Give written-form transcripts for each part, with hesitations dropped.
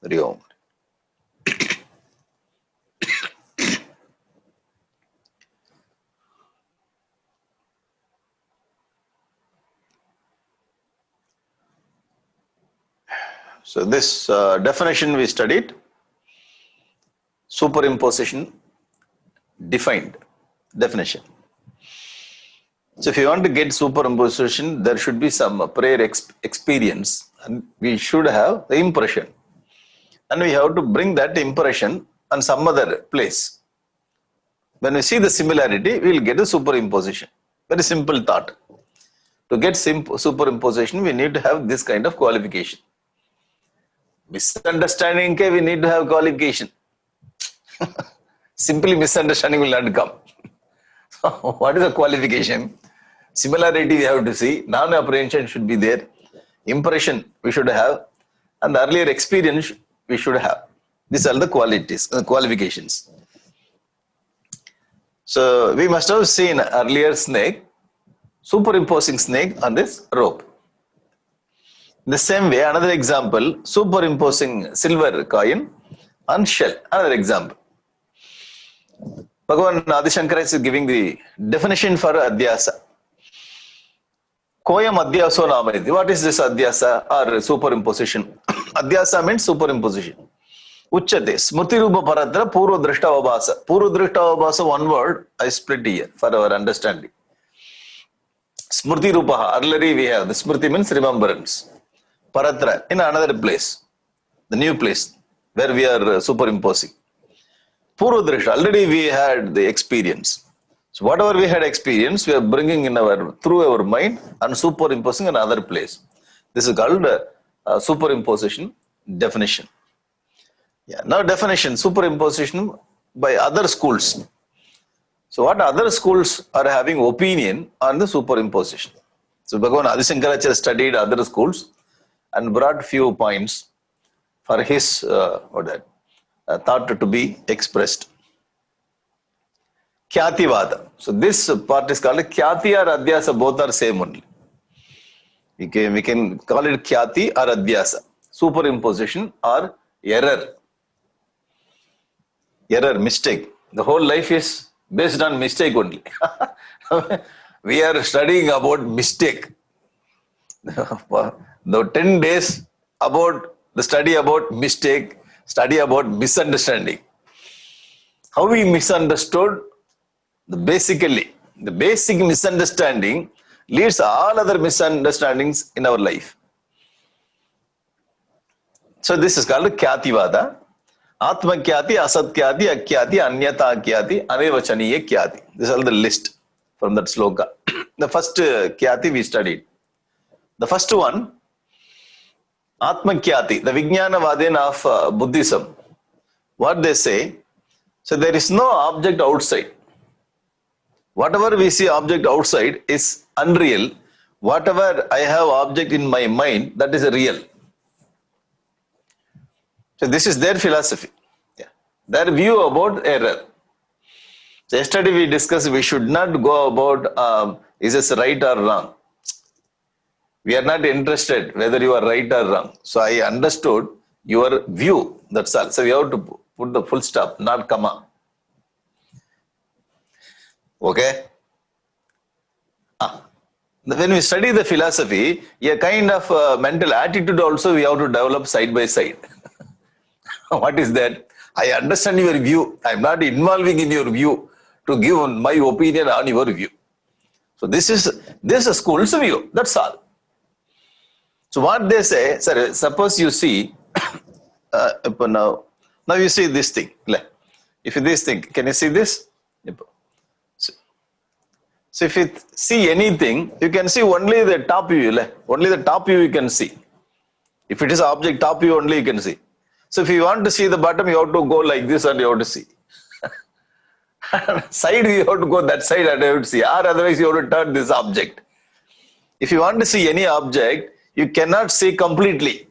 Hari Om. So this definition we studied, superimposition, defined definition. So if you want to get superimposition, there should be some prior experience, and we should have the impression. And we have to bring that impression on some other place. When we see the similarity, we will get a superimposition. Very simple thought. To get superimposition, we need to have this kind of qualification. Misunderstanding, we need to have qualification. Simply misunderstanding will not come. What is the qualification? Similarity we have to see. Non-apprehension should be there. Impression we should have. And the earlier experience we should have. These are the qualifications. So we must have seen earlier snake, superimposing snake on this rope. In the same way, another example, superimposing silver coin on shell. Another example. Bhagavan Adi Shankara is giving the definition for adhyasa. Koyam adhyaso namayati. What is this adhyasa or superimposition? Adhyasa means superimposition. Uchyate. Smrti rupa paratra purva drishta avabhasa. Purva drishta avabhasa, one word I split here for our understanding. Smrti rupa, earlier we have, the smrti means remembrance. Paratra, in another place, the new place where we are superimposing. Purvadrishta, already we had the experience. So whatever we had experience, we are bringing in through our mind and superimposing in another place. This is called superimposition definition. Yeah. Now definition, superimposition by other schools. So what other schools are having opinion on the superimposition? So Bhagavan Adi Shankaracharya studied other schools and brought few points for his thought to be expressed. Kyativada. So this part is called Kyati or Adhyasa, both are same only. We can call it Kyati or Adhyasa, superimposition or error. Error, mistake. The whole life is based on mistake only. We are studying about mistake. The 10 days about the study about mistake, study about misunderstanding. How we misunderstood, the basic misunderstanding leads all other misunderstandings in our life. So this is called Kyativada. Atma Kyati, Asat Kyati, Akyati, Anyata Kyati, Anevachaniye Kyati. This is all the list from that sloka. The first Kyati we studied. The first one, Atma Kyati, the Vijnana Vadin of Buddhism. What they say, so there is no object outside. Whatever we see object outside is unreal. Whatever I have object in my mind, that is real. So this is their philosophy. Yeah. Their view about error. So yesterday we discussed we should not go about is this right or wrong. We are not interested whether you are right or wrong. So I understood your view. That's all. So we have to put the full stop, not comma. Okay? When we study the philosophy, a kind of mental attitude also we have to develop side by side. What is that? I understand your view. I am not involving in your view to give my opinion on your view. So this is a school's view. That's all. So what they say, sir, suppose you see, now you see this thing. If this thing, can you see this? So if you see anything, you can see only the top view. Only the top view you can see. If it is object, top view only you can see. So if you want to see the bottom, you have to go like this and you have to see. Side, you have to go that side and you have to see. Or otherwise you have to turn this object. If you want to see any object, you cannot see completely.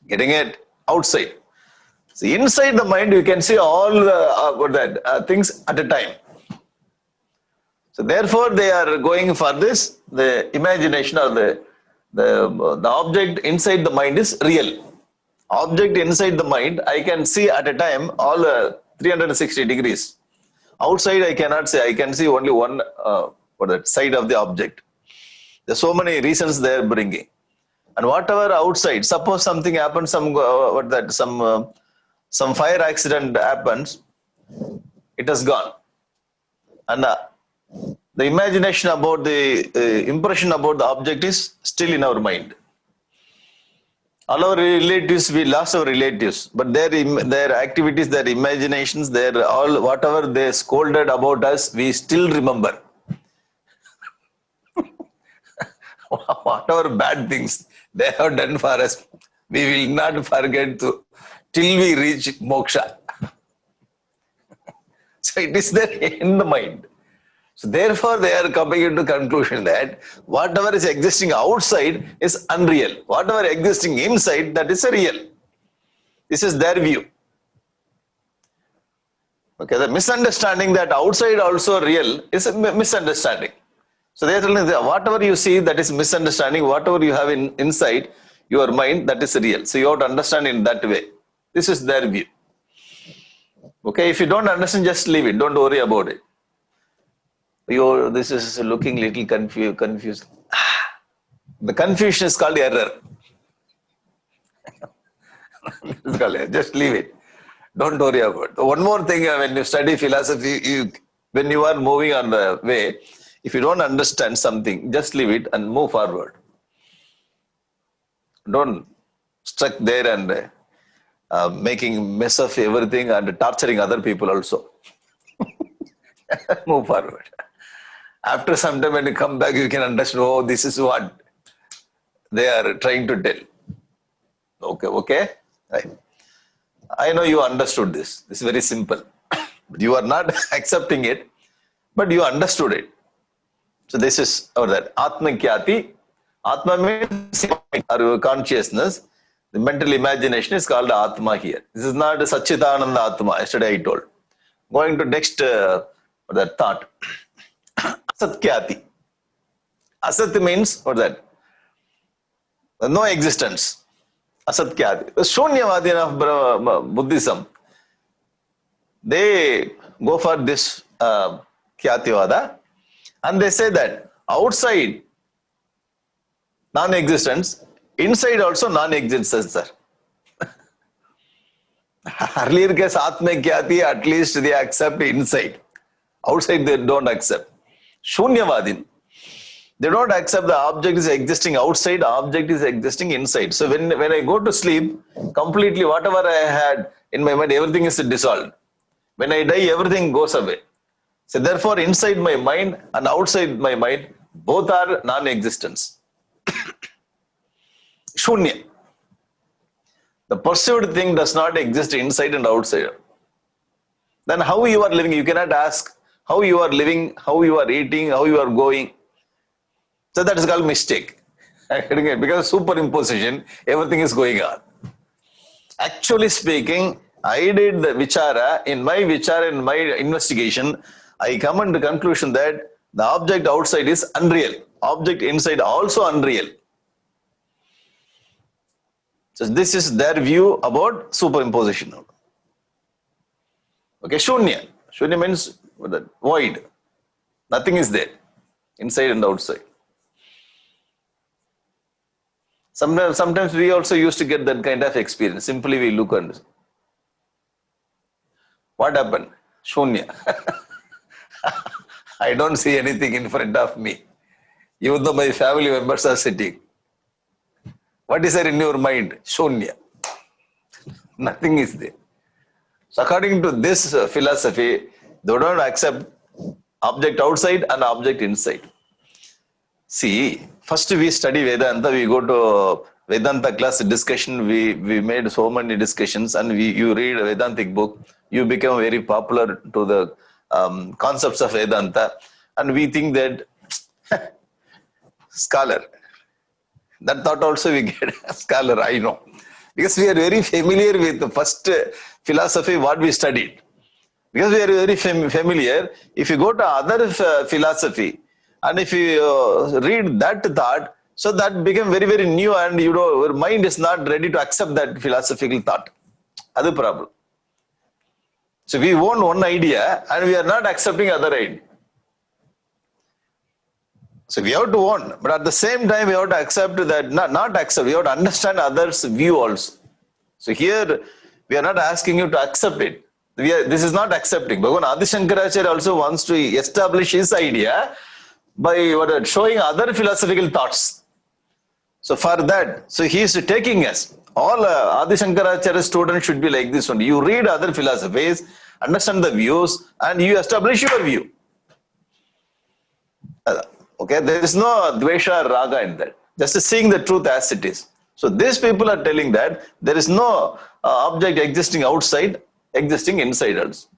Getting it? Outside. So inside the mind, you can see all the things at a time. So therefore, they are going for this, the imagination or the object inside the mind is real. Object inside the mind, I can see at a time all 360 degrees. Outside, I cannot say. I can see only one side of the object. There's so many reasons they are bringing. And whatever outside, suppose something happens, some fire accident happens, it has gone. And the imagination about the impression about the object is still in our mind. All our relatives, we lost our relatives, but their activities, their imaginations, their all whatever they scolded about us, we still remember. Whatever bad things they have done for us, we will not forget till we reach moksha. So it is there in the mind. So therefore, they are coming into conclusion that whatever is existing outside is unreal. Whatever existing inside, that is real. This is their view. Okay, the misunderstanding that outside also real is a misunderstanding. So they are telling that whatever you see, that is misunderstanding. Whatever you have inside your mind, that is real. So you have to understand in that way. This is their view. Okay, if you don't understand, just leave it. Don't worry about it. This is looking little confused. The confusion is called error. Just leave it. Don't worry about it. One more thing, when you study philosophy, when you are moving on the way, if you don't understand something, just leave it and move forward. Don't stuck there and making mess of everything and torturing other people also. Move forward. After some time when you come back, you can understand, oh, this is what they are trying to tell. Okay? Right. I know you understood this. This is very simple. But you are not accepting it, but you understood it. So this is that. Atma Kyati. Atma means our consciousness. The mental imagination is called Atma here. This is not Satchitananda Atma. Yesterday I told. Going to next that thought. Asatkyati. Asat means what that? No existence. Asatkyati. The Shunyavadi of Buddhism, they go for this Kyativada and they say that outside non-existence, inside also non-existence, sir. Earlier case Atma Kyati, at least they accept inside. Outside they don't accept. Shunyavadin, they don't accept the object is existing outside, object is existing inside. So when I go to sleep, completely whatever I had in my mind, everything is dissolved. When I die, everything goes away. So therefore, inside my mind and outside my mind, both are non-existence. Shunya. The perceived thing does not exist inside and outside. Then how you are living, you cannot ask how you are living, how you are eating, how you are going. So that is called mistake. Because superimposition, everything is going on. Actually speaking, I did the vichara, in my investigation, I come to the conclusion that the object outside is unreal. Object inside also unreal. So this is their view about superimposition. Okay, Shunya. Shunya means void. Nothing is there, inside and outside. Sometimes we also used to get that kind of experience. Simply we look and what happened? Shunya. I don't see anything in front of me, even though my family members are sitting. What is there in your mind? Shunya. Nothing is there. So according to this philosophy, they don't accept object outside and object inside. See, first we study Vedanta, we go to Vedanta class discussion, we made so many discussions and you read a Vedantic book, you become very popular to the concepts of Vedanta and we think that scholar. That thought also we get a scholar, I know. Because we are very familiar with the first philosophy what we studied. Because we are very familiar, if you go to other philosophy and if you read that thought, So that became very, very new, and your mind is not ready to accept that philosophical thought. That's the problem. So we own one idea and we are not accepting other idea. So we have to own, but at the same time we have to accept that, not accept, we have to understand others' view also. So here we are not asking you to accept it. This is not accepting. Bhagavan Adi Shankaracharya also wants to establish his idea by showing other philosophical thoughts. So for that, so he is taking us. All Adi Shankaracharya students should be like this one. You read other philosophies, understand the views, and you establish your view. Okay, there is no dvesha or raga in that. Just seeing the truth as it is. So these people are telling that there is no object existing outside, existing inside also.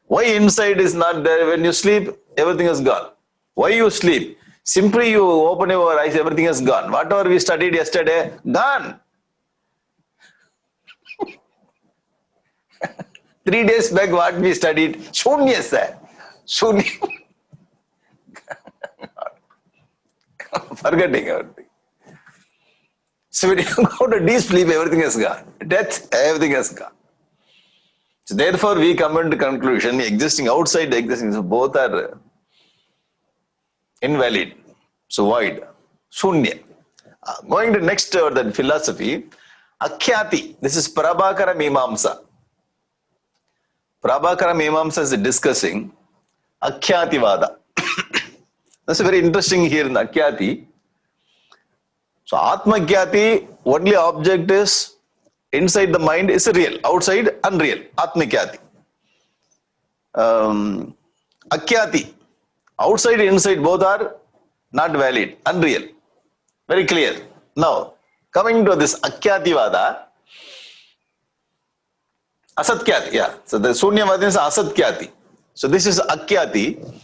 Why inside is not there? When you sleep, everything is gone. Why you sleep? Simply you open your eyes, everything is gone. Whatever we studied yesterday, gone. 3 days back, what we studied, shunya sir. Shunya. Forgetting everything. So when you go to deep sleep, everything is gone. Death, everything is gone. So therefore, we come into conclusion, existing outside, existing, so both are invalid. So void. Shunya. Going to next that philosophy, Akhyati. This is Prabhakara Mimamsa. Prabhakara Mimamsa is discussing Akhyati-vada. That's very interesting here in Akhyati. So Atma-khyati, only object is inside the mind is real, outside unreal. Atma-khyati. Akhyati, outside inside both are not valid, unreal. Very clear. Now, coming to this Akhyati-vada, Asatkyati, yeah. So the Sunyavada is Asatkyati. So this is Akhyati.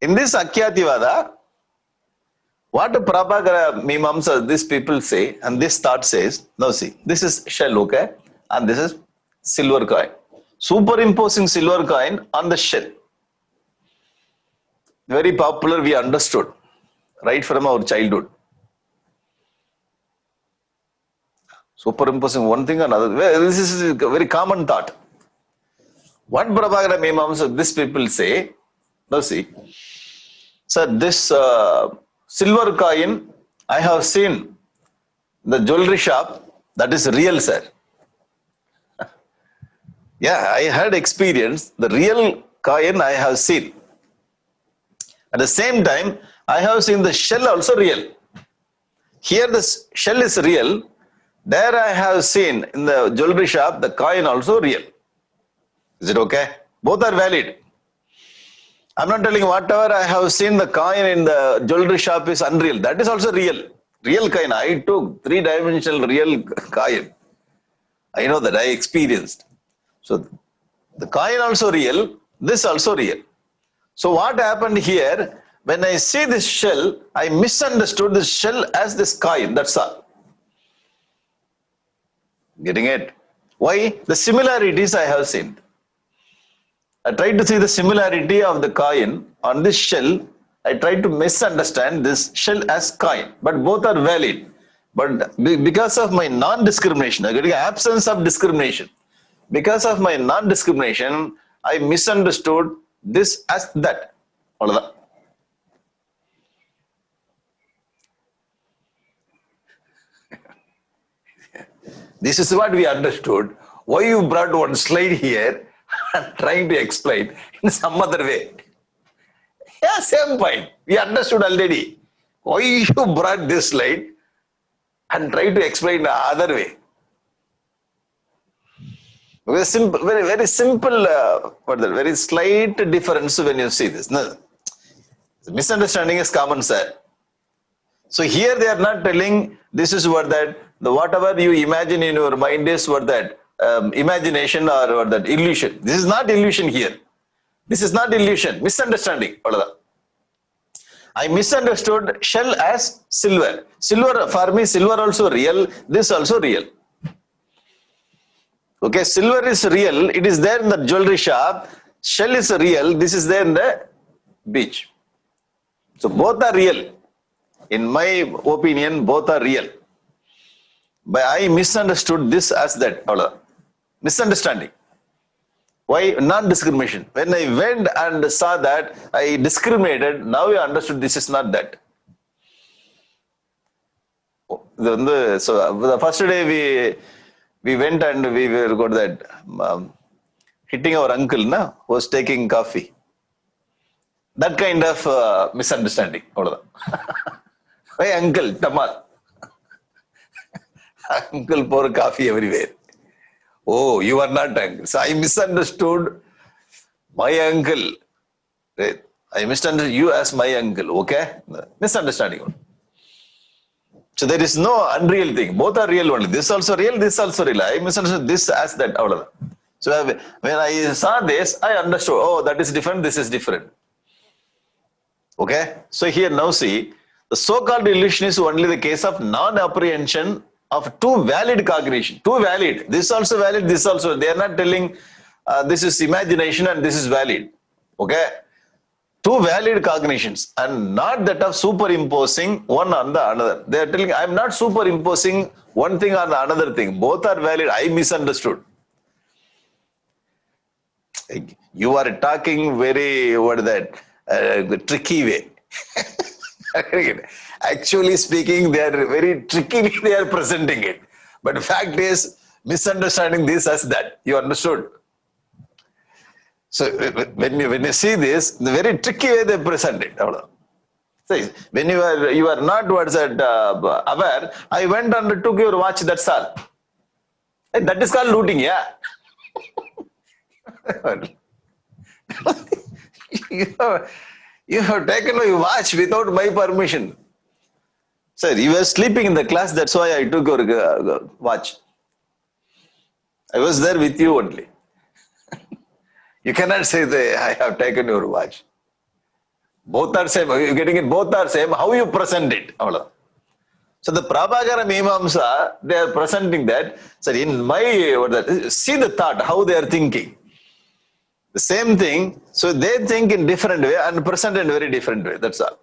In this Akhyati-vada, what Prabhakara Mimamsa, these people say, and this thought says, now see, this is shell, okay? And this is silver coin. Superimposing silver coin on the shell. Very popular, we understood, right from our childhood. Superimposing one thing on another. This is a very common thought. What Prabhakara Mimamsa, these people say, now see, sir, this silver coin, I have seen the jewelry shop, that is real, sir. Yeah, I had experience, the real coin I have seen. At the same time, I have seen the shell also real. Here the shell is real. There I have seen in the jewelry shop, the coin also real. Is it okay? Both are valid. I'm not telling whatever I have seen the coin in the jewelry shop is unreal. That is also real. Real coin. I took 3-dimensional real coin. I know that. I experienced. So the coin also real. This also real. So what happened here? When I see this shell, I misunderstood this shell as this coin. That's all. Getting it? Why? The similarities I have seen. I tried to see the similarity of the coin on this shell. I tried to misunderstand this shell as coin, but both are valid. But because of my non-discrimination, absence of discrimination, because of my non-discrimination, I misunderstood this as that. This is what we understood. Why you brought one slide here and trying to explain in some other way. Yeah, same point. We understood already. Why you brought this slide and try to explain the other way. Very simple, very simple, very slight difference when you see this. No, the misunderstanding is common, sir. So here they are not telling this is what that, the whatever you imagine in your mind is what that imagination or what that illusion. This is not illusion here. This is not illusion, misunderstanding. I misunderstood shell as silver. Silver, for me, silver also real, this also real. Okay, silver is real, it is there in the jewelry shop. Shell is real, this is there in the beach. So both are real. In my opinion, both are real. But I misunderstood this as that. Misunderstanding. Why? Non-discrimination. When I went and saw that, I discriminated. Now I understood this is not that. So the first day we went and we were got that hitting our uncle, na, was taking coffee. That kind of misunderstanding. Hey uncle, Tamal. Uncle pour coffee everywhere. Oh, you are not uncle. So I misunderstood my uncle. Right? I misunderstood you as my uncle. Okay? Misunderstanding. So there is no unreal thing. Both are real only. This also real, this also real. I misunderstood this as that. So when I saw this, I understood. Oh, that is different. This is different. Okay? So here now see, the so-called illusion is only the case of non-apprehension of two valid cognition. Two valid. This also valid, this also. They are not telling this is imagination and this is valid. Okay? Two valid cognitions and not that of superimposing one on the another. They are telling, I am not superimposing one thing on the another thing. Both are valid. I misunderstood. You are talking very, what is that, tricky way. Actually speaking, they are very trickily they are presenting it. But the fact is, misunderstanding this as that. You understood? So when you see this, the very tricky way they present it. So when you are not towards that aware, I went and took your watch, that's all. Hey, that is called looting, yeah. You have taken my watch without my permission. Sir, you were sleeping in the class, that's why I took your watch. I was there with you only. You cannot say that I have taken your watch. Both are same. You're getting it, both are same. How you present it? So the Prabhakara Mimamsa, they are presenting that. Sir, in my, see the thought, how they are thinking. The same thing, so they think in different way and present in very different way. That's all.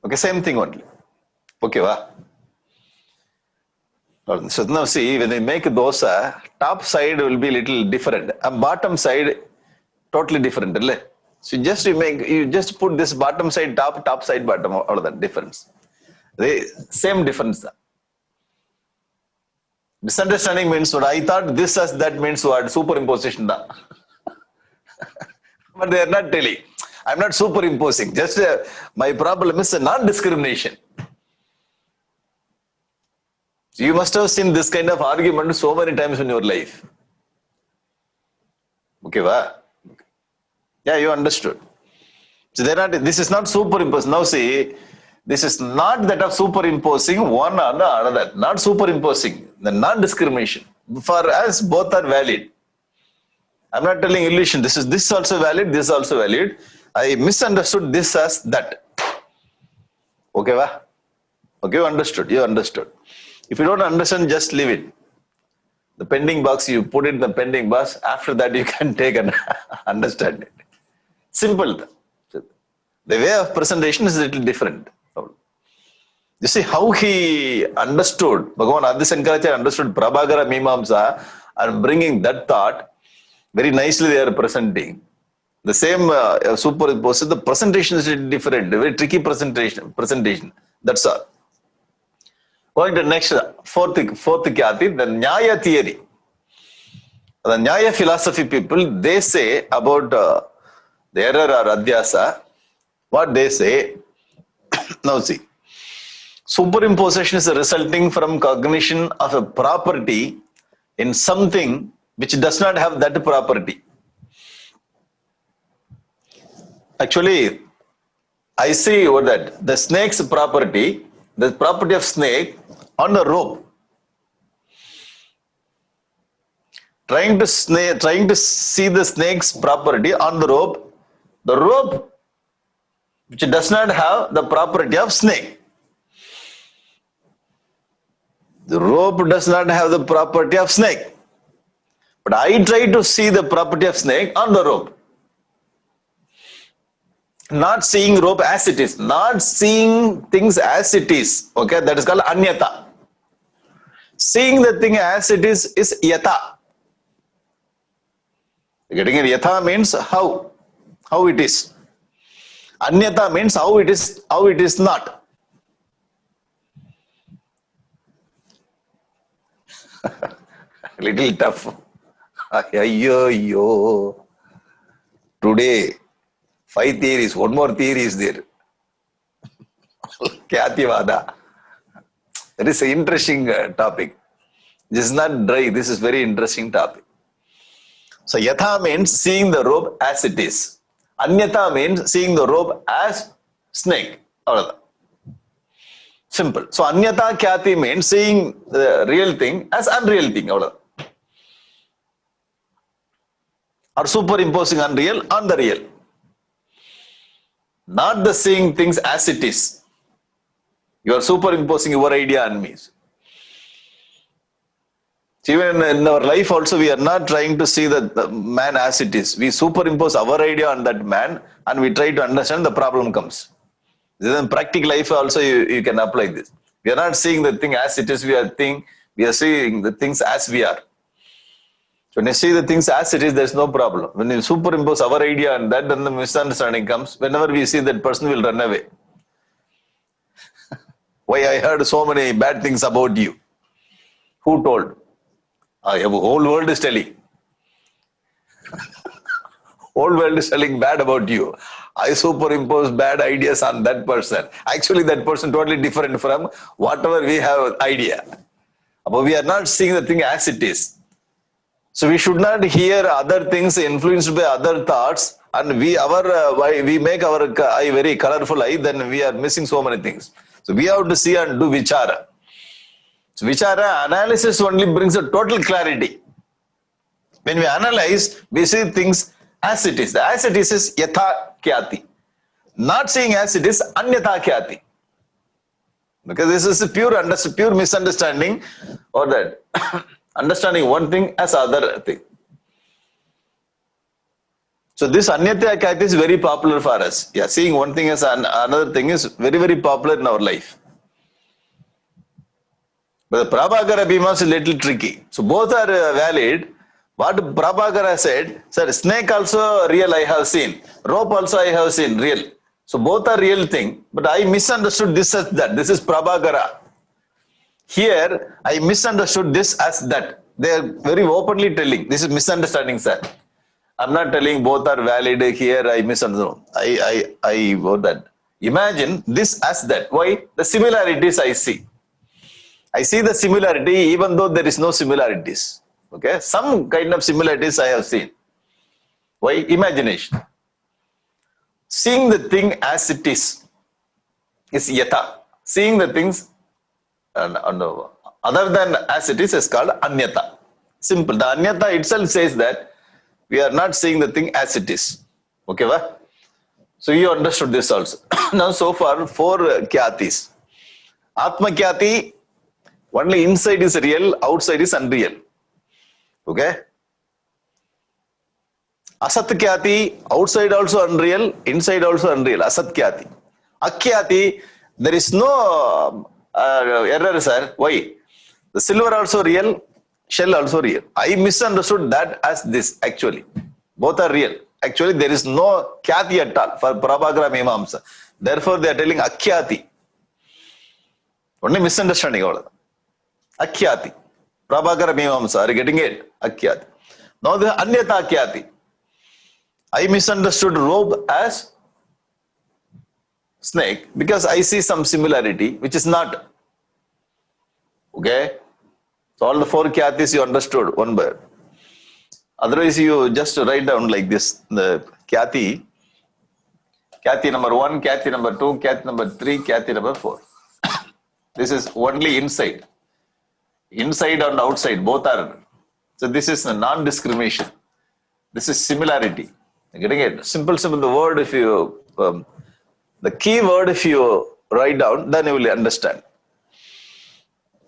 Okay, same thing only. Okay, va? So now see, when we make dosa, top side will be little different, and bottom side totally different. So you just put this bottom side top side bottom, all of that difference. The same difference. Misunderstanding means what? I thought this as that means what? Superimposition. But they are not telling. I'm not superimposing. Just my problem is a non-discrimination. You must have seen this kind of argument so many times in your life. Okay, va? Yeah, you understood. So they're not. This is not superimposed. Now see, this is not that of superimposing one on the another. Not superimposing. The non-discrimination. For us, both are valid. I'm not telling illusion. This also valid. This also valid. I misunderstood this as that. Okay, va? Okay, you understood. You understood. If you don't understand, just leave it. The pending box, you put it in the pending box. After that, you can take and understand it. Simple. The way of presentation is a little different. You see how he understood, Bhagavan Adi Shankaracharya understood Prabhakara Mimamsa and bringing that thought, very nicely they are presenting. The same superimposed, the presentation is different, very tricky presentation. That's all. Going to next, fourth Kyati, the Nyaya theory. The Nyaya philosophy people, they say about the error or adhyasa, what they say, now see, superimposition is resulting from cognition of a property in something which does not have that property. Actually, I see what that, the snake's property, the property of snake on the rope. Trying to see the snake's property on the rope which does not have the property of snake. The rope does not have the property of snake. But I try to see the property of snake on the rope. Not seeing rope as it is. Not seeing things as it is. Okay, that is called anyata. Seeing the thing as it is yatha. Getting it? Yatha means how it is. Anyata means how it is not. Little tough. Yo. Today, 5 theories. One more theory is there. Kyativada. That is an interesting topic. This is not dry. This is very interesting topic. So yatha means seeing the rope as it is. Anyata means seeing the rope as snake. Simple. So anyata khyati means seeing the real thing as unreal thing. Or superimposing unreal on the real. Not the seeing things as it is. You are superimposing your idea on me. Even in our life also, we are not trying to see the man as it is. We superimpose our idea on that man and we try to understand, the problem comes. In practical life also, you can apply this. We are not seeing the thing as it is, we are seeing the things as we are. So when you see the things as it is, there is no problem. When you superimpose our idea on that, then the misunderstanding comes. Whenever we see that person will run away. Why I heard so many bad things about you? Who told? The whole world is telling. Whole world is telling bad about you. I superimpose bad ideas on that person. Actually, that person totally different from whatever we have idea. But we are not seeing the thing as it is. So we should not hear other things influenced by other thoughts, and we make our eye very colorful eye, then we are missing so many things. So we have to see and do vichara. So vichara, analysis only brings a total clarity. When we analyze, we see things as it is. The as it is yatha khyati. Not seeing as it is anyatha khyati. Because this is a pure misunderstanding, or that understanding one thing as other thing. So this anyatha khyati is very popular for us. Yeah, seeing one thing as another thing is very, very popular in our life. But the Prabhakara Bhima is a little tricky. So both are valid. What Prabhakara said, sir, snake also real I have seen. Rope also I have seen, real. So both are real thing. But I misunderstood this as that. This is Prabhakara. Here, I misunderstood this as that. They are very openly telling. This is misunderstanding, sir. I'm not telling both are valid. Here, I misunderstood. I wrote that. Imagine this as that. Why? The similarities I see. I see the similarity even though there is no similarities. Okay, some kind of similarities I have seen. Why? Imagination. Seeing the thing as it is yatha. Seeing the things other than as it is called anyata. Simple. The anyata itself says that we are not seeing the thing as it is. Okay, va? So you understood this also. Now so far 4 kyatis. Atma kyati, only inside is real, outside is unreal. Okay. Asat kyati, outside also unreal, inside also unreal. Asat kyati. Akyati, there is no error, sir. Why? The silver also real, shell also real. I misunderstood that as this actually. Both are real. Actually, there is no kyati at all for Prabhakara Mimamsa. Therefore, they are telling akyati. Only misunderstanding all of them. Akyati. Prabhakara Mimamsa. Are you getting it? Akyati. Now the anyata akyati. I misunderstood rope as snake because I see some similarity which is not. Okay. So all the 4 kyatis you understood one by one. Otherwise you just write down like this. The kyati. Kyati number 1, kyati number 2, kyati number 3, kyati number 4. This is only inside. Inside and outside, both are. So this is a non-discrimination. This is similarity. You're getting it? Simple, the word, if you, the key word, if you write down, then you will understand.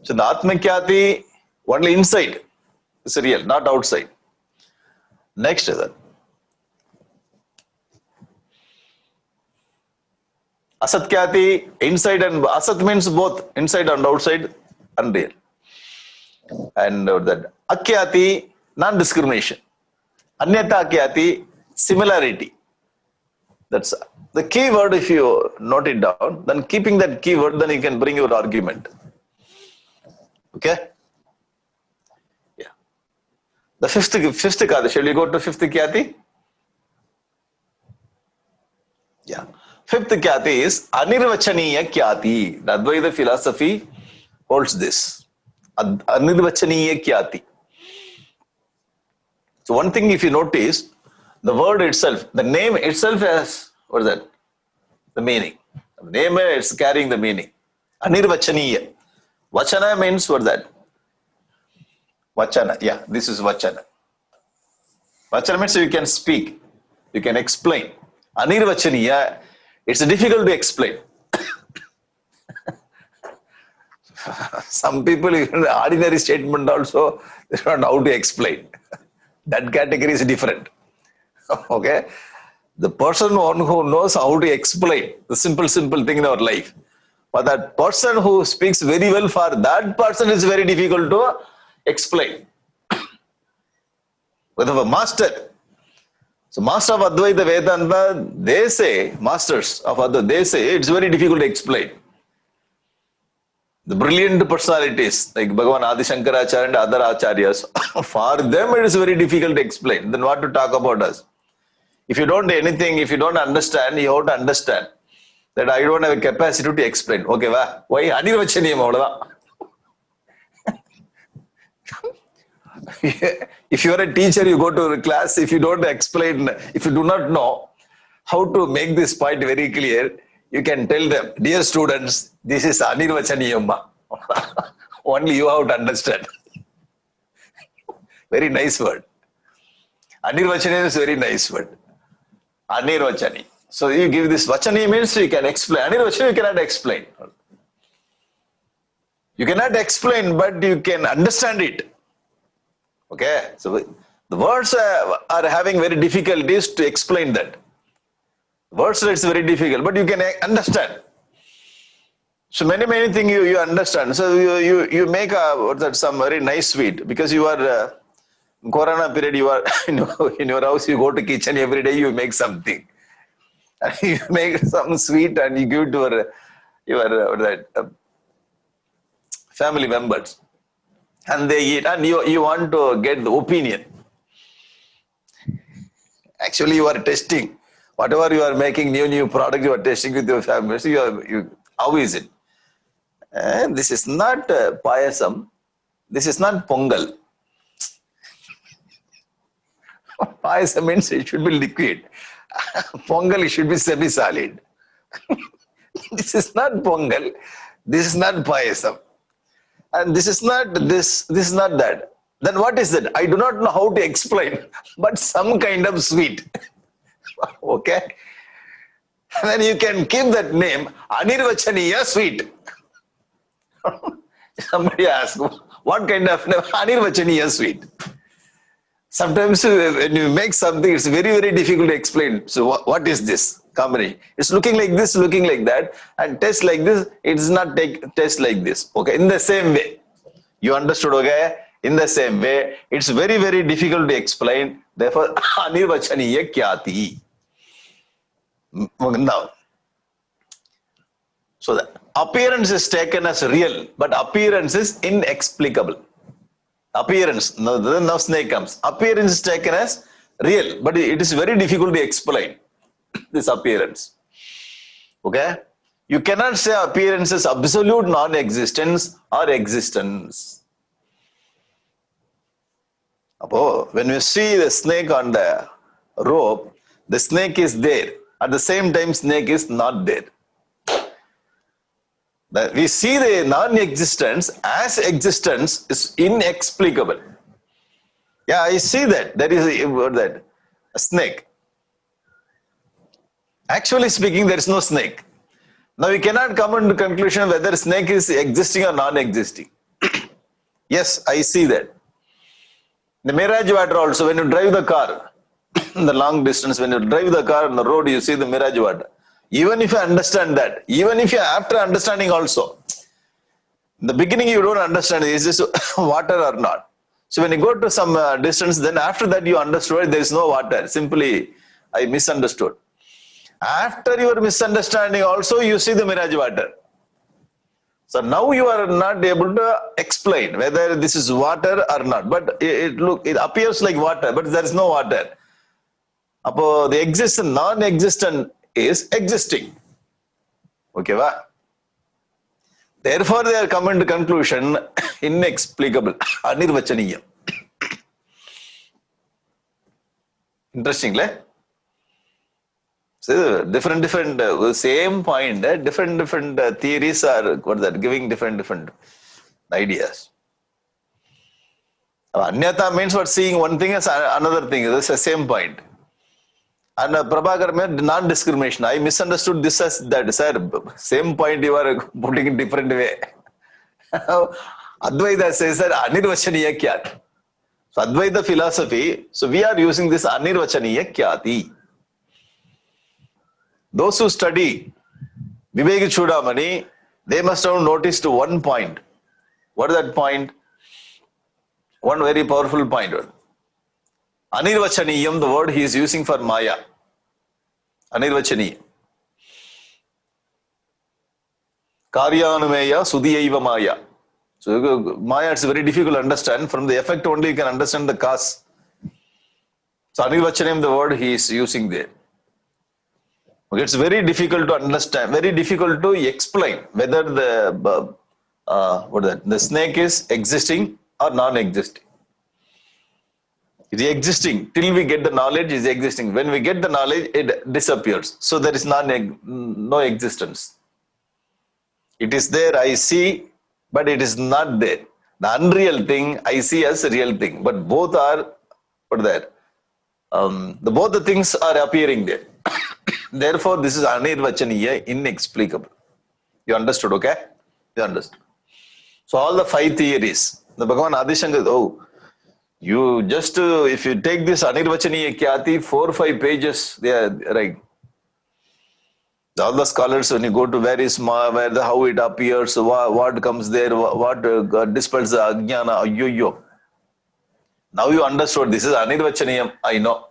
So the Atmakyati, only inside is real, not outside. Next is that. Asatkyati, inside and asat means both inside and outside, unreal. And that akyati, non-discrimination. Anyata akyati, similarity. That's the key word. If you note it down, then keeping that keyword, then you can bring your argument. Okay? Yeah. The fifth Kati. Shall we go to fifth Kyati? Yeah. Fifth Kyati is Anirvachaniya Kyati. The Advaita philosophy holds this. Anirvachaniya Kyati. So one thing, if you notice, the word itself, the name itself has, what is that? The meaning. The name is carrying the meaning. Anirvachaniya. Vachana means what is that? Vachana. Yeah, this is Vachana. Vachana means you can speak. You can explain. Anirvachaniya, it's difficult to explain. Some people, even the ordinary statement also, they don't know how to explain. That category is different. Okay? The person who knows how to explain the simple thing in our life. But that person who speaks very well, for that person is very difficult to explain. With a master. So master of Advaita Vedanta, they say, masters of Advaita, they say it's very difficult to explain. The brilliant personalities like Bhagavan Adi Shankaracharya and other acharyas, for them it is very difficult to explain. Then what to talk about us? If you don't do anything, if you don't understand, you have to understand that I don't have a capacity to explain. Okay, why? Anirvachaniyam avladha. If you are a teacher, you go to a class, if you don't explain, if you do not know how to make this point very clear, you can tell them, dear students, this is Anirvachaniyam. Only you have to understand. Very nice word. Anirvachaniyam is very nice word. Anirvachani. So you give this Vachani means you can explain. Anirvachani you cannot explain. You cannot explain, but you can understand it. Okay, so the words are having very difficulties to explain that. Words it's very difficult, but you can understand. So many things you understand. So you make some very nice sweet because you are Corona period. You are in your house. You go to kitchen every day. You make something. You make some sweet and you give to your family members. And they eat, and you want to get the opinion. Actually, you are testing. Whatever you are making, new product, you are testing with your family. So how is it? And this is not payasam. This is not pongal. Payasam means it should be liquid. Pongal, it should be semi-solid. This is not pongal. This is not payasam. And this is not this is not that. Then what is that? I do not know how to explain, but some kind of sweet. Okay? And then you can keep that name, Anirvachaniya sweet. Somebody asks, what kind of name? Anirvachaniya sweet. Sometimes when you make something, it's very difficult to explain. So what is this combination? It's looking like this, looking like that, and taste like this. It does not taste like this. Okay, in the same way. You understood, okay? In the same way, it's very difficult to explain. Therefore, Anirvachaniya Kyati. Now, so the appearance is taken as real, but appearance is inexplicable. Appearance, now snake comes. Appearance is taken as real, but it is very difficult to explain this appearance. Okay? You cannot say appearance is absolute non-existence or existence. When you see the snake on the rope, the snake is there. At the same time, snake is not there. We see the non-existence as existence is inexplicable. Yeah, I see that. There is a snake. Actually speaking, there is no snake. Now we cannot come to the conclusion whether snake is existing or non-existing. Yes, I see that. The mirage water also, when you drive the car, in the long distance, when you drive the car on the road, you see the mirage water. Even if you understand that, even if you after understanding also, in the beginning you don't understand is this water or not. So when you go to some distance, then after that you understood there is no water. Simply, I misunderstood. After your misunderstanding also, you see the mirage water. So now you are not able to explain whether this is water or not. But it appears like water, but there is no water. Apo the existent, non-existent is existing. Okay, va? Therefore, they are coming to conclusion, inexplicable, anirvachaniyam. Interesting, le? So different same point, different theories are giving different ideas. Anyata means what, seeing one thing as another thing. It's the same point. And Prabhakar meant non-discrimination. I misunderstood this as that. Sir, same point you are putting in different way. Advaita says, sir, anirvachaniya kyat. So Advaita philosophy, so we are using this anirvachaniya kyati. Those who study Vivek Chudamani, they must have noticed one point. What is that point? One very powerful point. Anirvachaniyam, the word he is using for Maya. Anirvachaniyam. Karyanumeya Sudiyaiva Maya. So Maya, it's very difficult to understand. From the effect only you can understand the cause. So Anirvachaniyam, the word he is using there. Okay, it's very difficult to understand, very difficult to explain whether the snake is existing or non-existing. It is existing. Till we get the knowledge, it is existing. When we get the knowledge, it disappears. So there is no existence. It is there, I see, but it is not there. The unreal thing, I see as a real thing. But both are, both the things are appearing there. Therefore, this is anirvachaniya, inexplicable. You understood, okay? You understood. So all the 5 theories, the Bhagavan Adi Shankara, you just, if you take this anirvachaniya kyati, 4 or 5 pages, they are right. All the scholars, when you go to how it appears, what comes there, what dispels the ajnana, ayyo. Now you understood, this is anirvachaniyam, I know.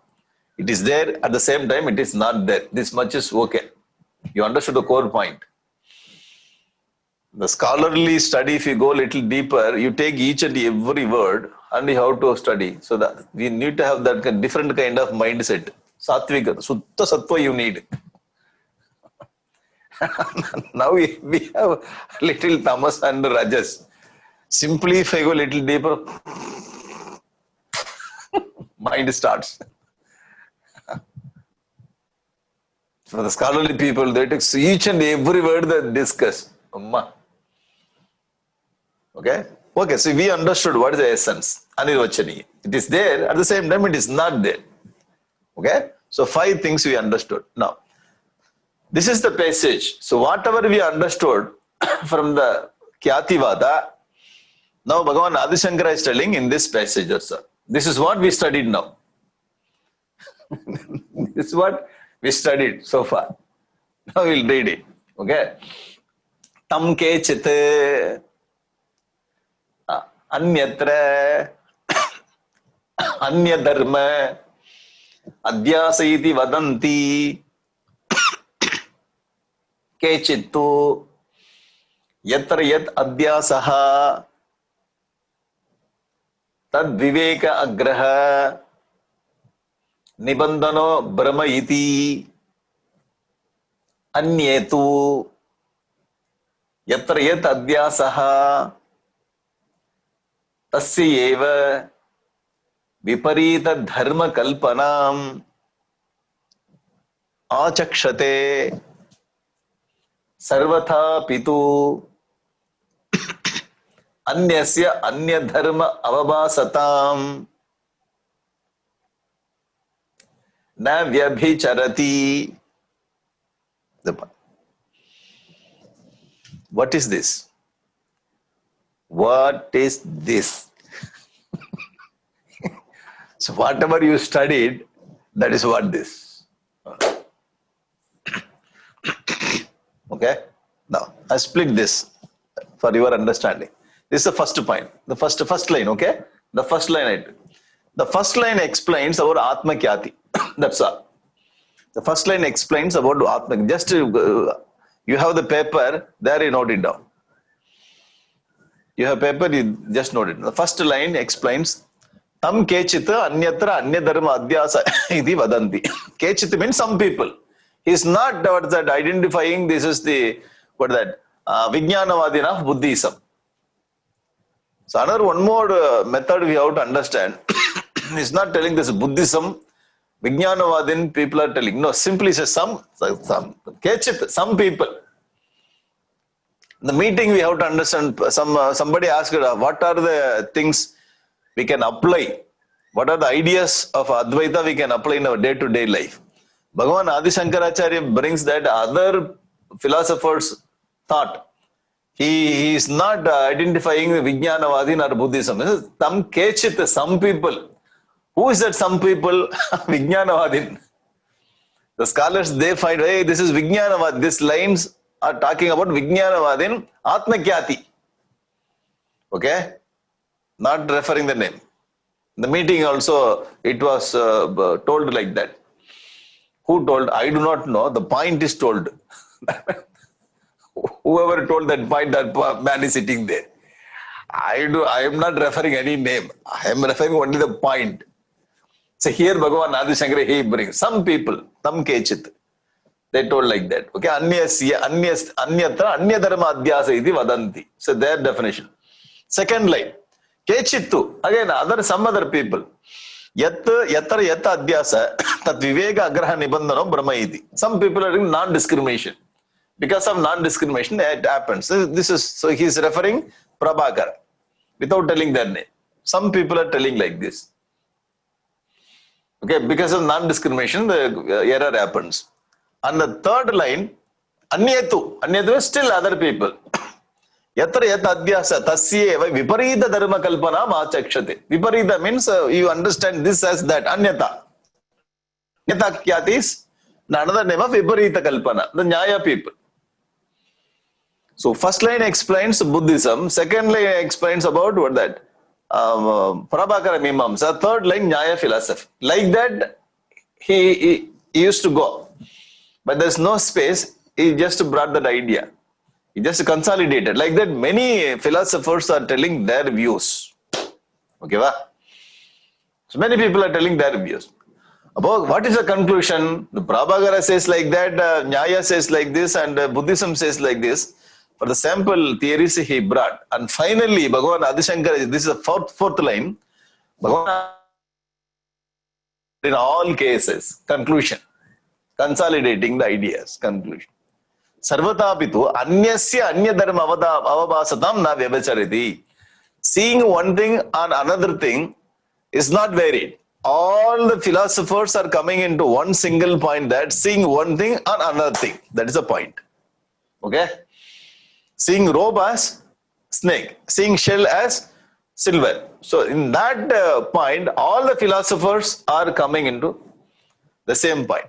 It is there, at the same time, it is not there. This much is okay. You understood the core point. The scholarly study, if you go a little deeper, you take each and every word and you have to study. So that we need to have that different kind of mindset. Sattvika, Sutta Sattva you need. Now we have little tamas and rajas. Simply if I go a little deeper, mind starts. For the scholarly people, they take each and every word they discuss. Amma. Okay? Okay, so we understood what is the essence. Anirvachani. It is there, at the same time it is not there. Okay? So 5 things we understood. Now, this is the passage. So whatever we understood from the Kyativada, now Bhagavan Adi Shankara is telling in this passage also. This is what we studied now. This is what we studied so far. Now we'll read it. Okay? Tam kechit anyatra anyadharma adhyasa iti vadanti kechittu yatra yat adhyasaha tad viveka agraha nibandhano brahma iti anyetu yatra yat adhyasaha tasya eva viparita dharma kalpanam achakshate sarvatha pitu anyasya anya dharma avabhasatam na vyabhicharati. What is this? What is this? So whatever you studied, that is what this. Okay. Now I split this for your understanding. This is the first point. The first line. Okay. The first line. The first line explains about Atma Kyati. That's all. The first line explains about Atma. Just you have the paper there. You note it down. You have paper. You just note it. The first line explains. Tam kechita anyatra anyadharma adhyasa iti vadanti. Kechita means some people. He's not what that identifying. This is the what that Vijnanavadin of Buddhism. So another one more method we have to understand. He's not telling this Buddhism. Vijnanavadin people are telling. No, simply says some Kechit, some people. In the meeting we have to understand. Somebody asked, what are the things we can apply? What are the ideas of Advaita we can apply in our day-to-day life? Bhagavan Adi Shankaracharya brings that other philosophers thought. He is not identifying Vijnanavadin or Buddhism. Tam Kechit, some people. Who is that some people? Vijnanavadin. The scholars, they find, hey, this is Vijnanavadin. These lines are talking about Vijnanavadin, Atmakyati. Okay? Not referring the name. The meeting also, it was told like that. Who told? I do not know. The point is told. Whoever told that point, that man is sitting there. I am not referring any name. I am referring only the point. So here Bhagavan Adi Shankara, he brings some people, tam kechit. They told like that. Okay, anyatra anyadharma adhyasa iti vadanti. So their definition. Second line, kechittu. Again, some other people. Yatra adhyasa tat viveka agraha nibandhanam brahma iti. Some people are doing non-discrimination. Because of non-discrimination, it happens. So he is referring Prabhakar without telling their name. Some people are telling like this. Okay, because of non-discrimination, the error happens. And the third line, Anyatu. Anyatu is still other people. Yatra adhyasa tasyeva viparita dharma kalpana machakshate. Viparita means you understand this as that. Anyata. Anyata kyati is another name of viparita kalpana. The Nyaya people. So first line explains Buddhism. Second line explains about what that Prabhakara Mimamsa. Third line Nyaya philosophy. Like that, he used to go, but there's no space. He just brought that idea. He just consolidated. Like that, many philosophers are telling their views. Okay, va? So many people are telling their views. About what is the conclusion? The Prabhakara says like that, Nyaya says like this, and Buddhism says like this. For the sample theories he brought. And finally, Bhagavan Adi Shankara, this is the fourth line. Bhagavan, in all cases, conclusion. Consolidating the ideas, conclusion. Sarvatapitu, anyasya anyadharma avabhasatam na vyabachariti. Seeing one thing on another thing is not varied. All the philosophers are coming into one single point, that seeing one thing on another thing. That is the point. Okay? Seeing rope as snake, seeing shell as silver. So in that point, all the philosophers are coming into the same point.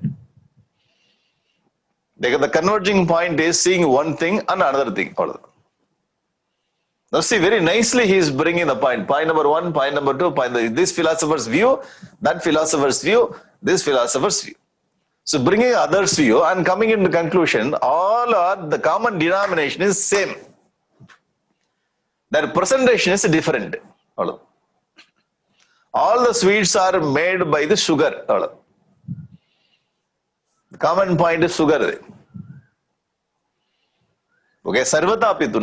The converging point is seeing one thing and another thing. Now see, very nicely he is bringing the point. Point number one, point number two, this philosopher's view, that philosopher's view, this philosopher's view. So bringing others' view and coming into conclusion, all are the common denomination is same. Their presentation is different. All the sweets are made by the sugar. The common point is sugar. Okay, sarvatapitu.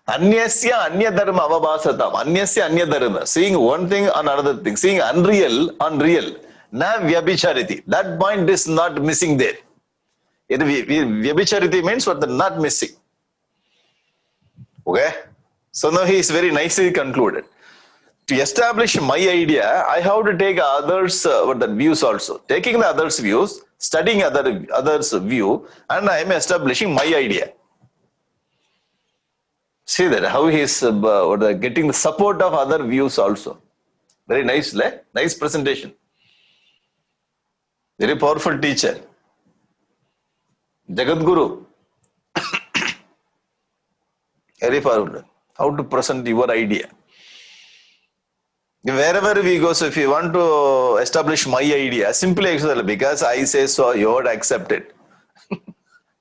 Anyasya anyadharma avabhasatam. Anyasya anyadharma. Seeing one thing on another thing. Seeing unreal on real. Na vyabhichariti. That point is not missing there. Vyabhichariti means what? Not missing. Okay? So now he is very nicely concluded. To establish my idea, I have to take others' views also. Taking the others' views, studying others' view, and I am establishing my idea. See that, how he is getting the support of other views also. Very nice, nice presentation. Very powerful teacher. Jagadguru. Very forward. How to present your idea. Wherever we go, so if you want to establish my idea, simply because I say so, you would accept it.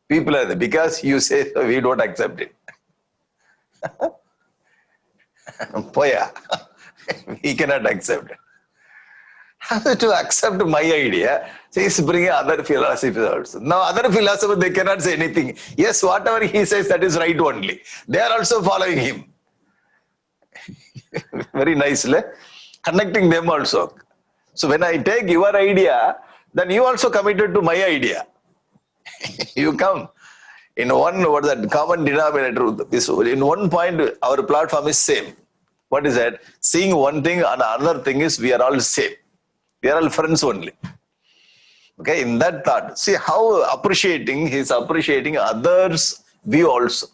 People are there, because you say so, we don't accept it. Poya, we cannot accept it. To accept my idea, so he's bringing other philosophies also. Now, other philosophers, they cannot say anything. Yes, whatever he says, that is right only. They are also following him. Very nicely. Connecting them also. So when I take your idea, then you also committed to my idea. You come in one, what that common denominator is, in one point our platform is same. What is that? Seeing one thing and another thing is we are all same. We are all friends only. Okay, in that thought, see how he's appreciating others' view also.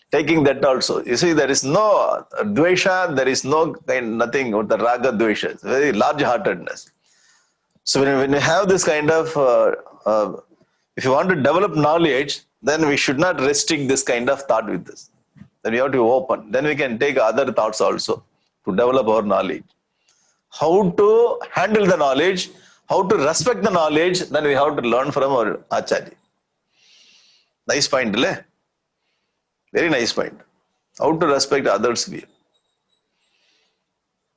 Taking that also. You see, there is no dvesha, there is no nothing with the raga dvesha. It's very large-heartedness. So when you have this kind of, if you want to develop knowledge, then we should not restrict this kind of thought with this. Then we have to open. Then we can take other thoughts also to develop our knowledge. How to handle the knowledge, how to respect the knowledge, then we have to learn from our Acharya. Nice point, le? Very nice point. How to respect others' view.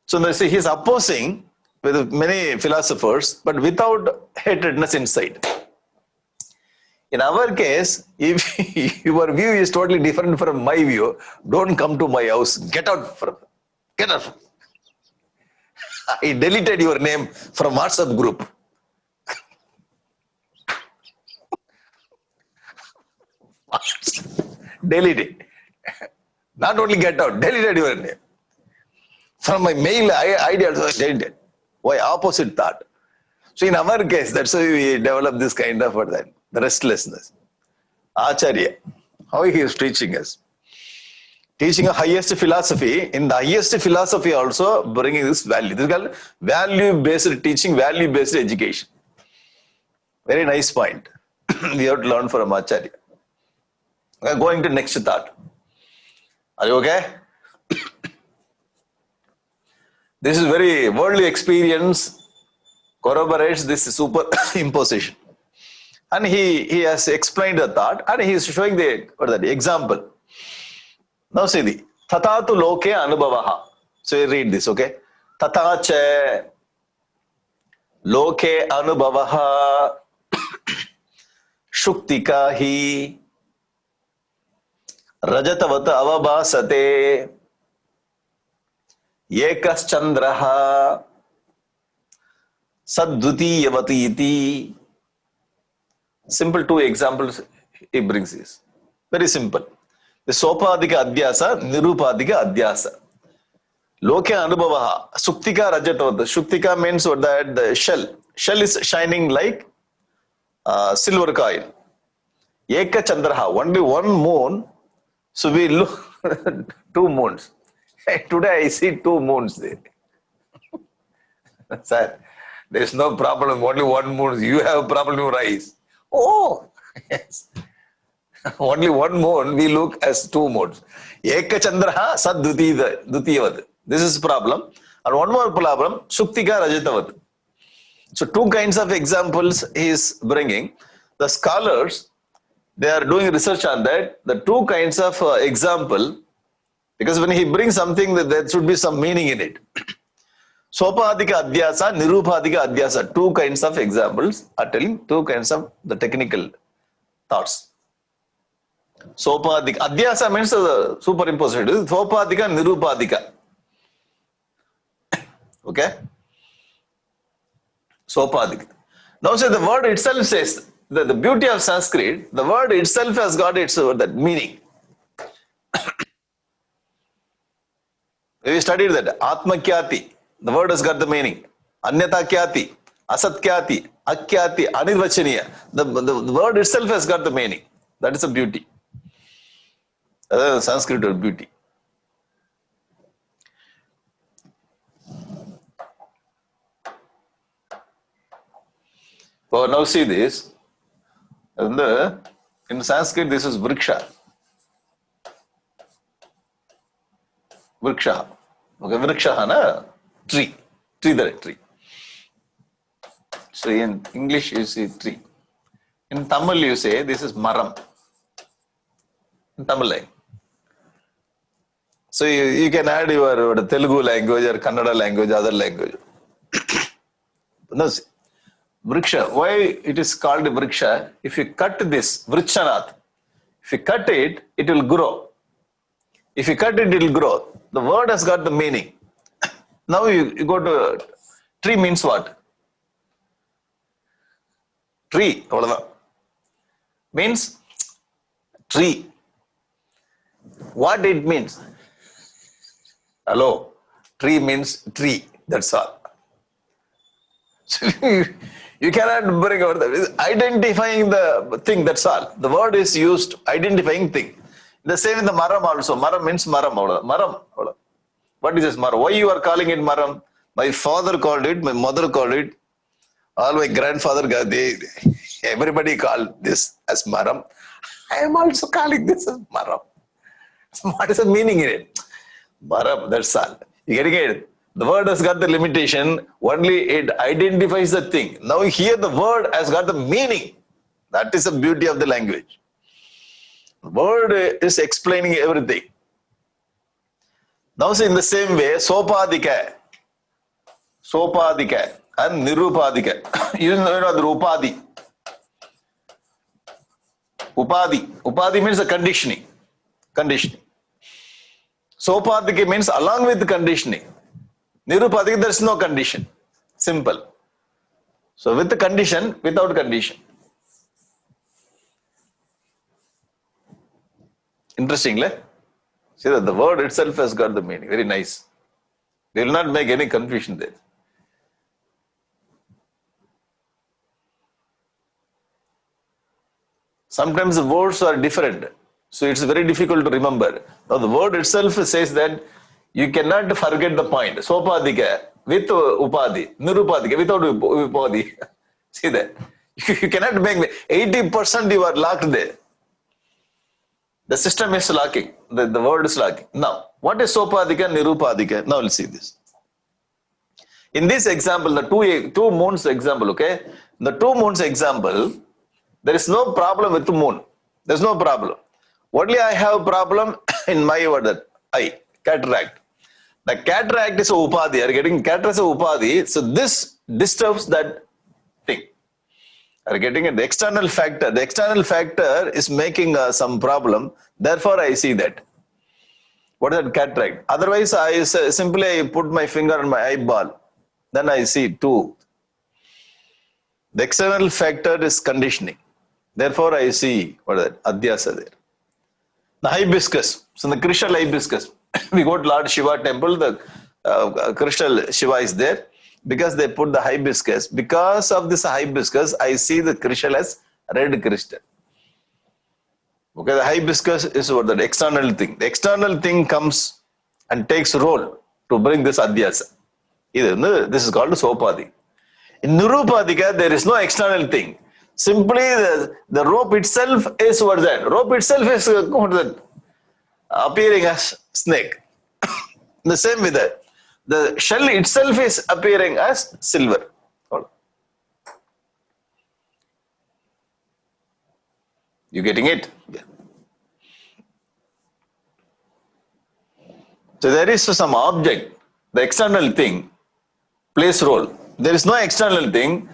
So he's opposing with many philosophers, but without hatredness inside. In our case, if your view is totally different from my view, don't come to my house. Get out. I deleted your name from WhatsApp group. Delete it. Not only get out, deleted your name. From my mail ID also deleted. Why? Opposite thought. So in our case, that's why we develop this kind of the restlessness. Acharya, how he is teaching us. Teaching a highest philosophy. In the highest philosophy also bringing this value. This is called value-based teaching, value-based education. Very nice point. We have to learn from Acharya. Okay, going to next thought. Are you okay? This is very worldly experience corroborates this superimposition. And he has explained the thought and he is showing the example. Now see the Tatatu loke anubhavaha. So you read this, okay? Tatache loke anubhavaha shuktika hi rajatavat avabhasate yekaschandraha saddutiyavati iti. Simple two examples he brings this. Very simple. The sopadika adhyasa, nirupadika adhyasa. Loke anubhavaha, suktika rajatavat. Suktika means what that the shell. Shell is shining like silver coin. Eka chandraha, only one moon. So we look two moons. Today I see two moons there. Sir, there is no problem. Only one moon. You have a problem with your eyes. Oh, yes. Only one moon we look as two moons. Eka chandraha sad dutiyavat. This is problem. And one more problem, shuktika rajatavat. So two kinds of examples he is bringing. The scholars, they are doing research on that. The two kinds of example, because when he brings something, there should be some meaning in it. Sopadika adhyasa, nirupadika adhyasa. Two kinds of examples are telling two kinds of the technical thoughts. Sopadika. Adhyasa means superimposition. Sopadika, nirupadika. Okay? Sopadika. Now say the word itself says, the beauty of Sanskrit, the word itself has got its that meaning. We studied that. Atma kyati. The word has got the meaning. Anyata kyati. Asat kyati. Akyati. Anirvachaniya. The word itself has got the meaning. That is a beauty. Sanskrit or beauty. So now see this. In Sanskrit, this is vriksha. Vriksha. Okay, Vriksha, na? Tree. Tree, that tree. So in English you say tree. In Tamil you say this is Maram. In Tamil line. So you can add your Telugu language or Kannada language, other language. No, see, Vriksha. Why it is called Vriksha? If you cut this, Vrikshanath, if you cut it, it will grow. If you cut it, it will grow. The word has got the meaning. Now you go to tree means what? Tree. Means tree. What it means? Hello. Tree means tree. That's all. You cannot bring over identifying the thing, that's all. The word is used identifying thing. The same in the maram also. Maram means maram. Maram. What is this maram? Why you are calling it maram? My father called it, my mother called it, all my grandfather, everybody called this as maram. I am also calling this as maram. What is the meaning in it? Maram, that's all. You getting it? The word has got the limitation, only it identifies the thing. Now here the word has got the meaning. That is the beauty of the language. The word is explaining everything. Now see, in the same way, sopadika and nirupadika. You know the upadi. Upadi means the conditioning. Sopadika means along with the conditioning. Nirupadika, there is no condition. Simple. So with the condition, without condition. Interestingly, see that the word itself has got the meaning. Very nice. We will not make any confusion there. Sometimes the words are different. So it's very difficult to remember. Now the word itself says that you cannot forget the point. Sopadika with upadi, nirupadika without upadi. See that? You cannot make 80% you are locked there. The system is locking. The word is locking. Now, what is sopadika, nirupadika? Now we'll see this. In this example, the two moons example, okay? The 2 moons example, there is no problem with the moon. There's no problem. Only I have problem in my word, eye, cataract. The cataract is a upadi. You are getting cataract is a upadi. So this disturbs that thing. You are getting it. The external factor. The external factor is making some problem. Therefore, I see that. What is that cataract? Otherwise, I simply put my finger on my eyeball. Then I see two. The external factor is conditioning. Therefore, I see what is that? Adhyasa there. The hibiscus. So the crystal hibiscus. We go to Lord Shiva temple. The crystal Shiva is there because they put the hibiscus. Because of this hibiscus, I see the crystal as red crystal. Okay, the hibiscus is what the external thing. The external thing comes and takes role to bring this adhyasa. This is called sopadi. In nirupadika, there is no external thing. Simply the rope itself is what is that? Rope itself is what is that? Appearing as snake. The same with that. The shell itself is appearing as silver. You getting it? Yeah. So there is some object, the external thing plays role. There is no external thing.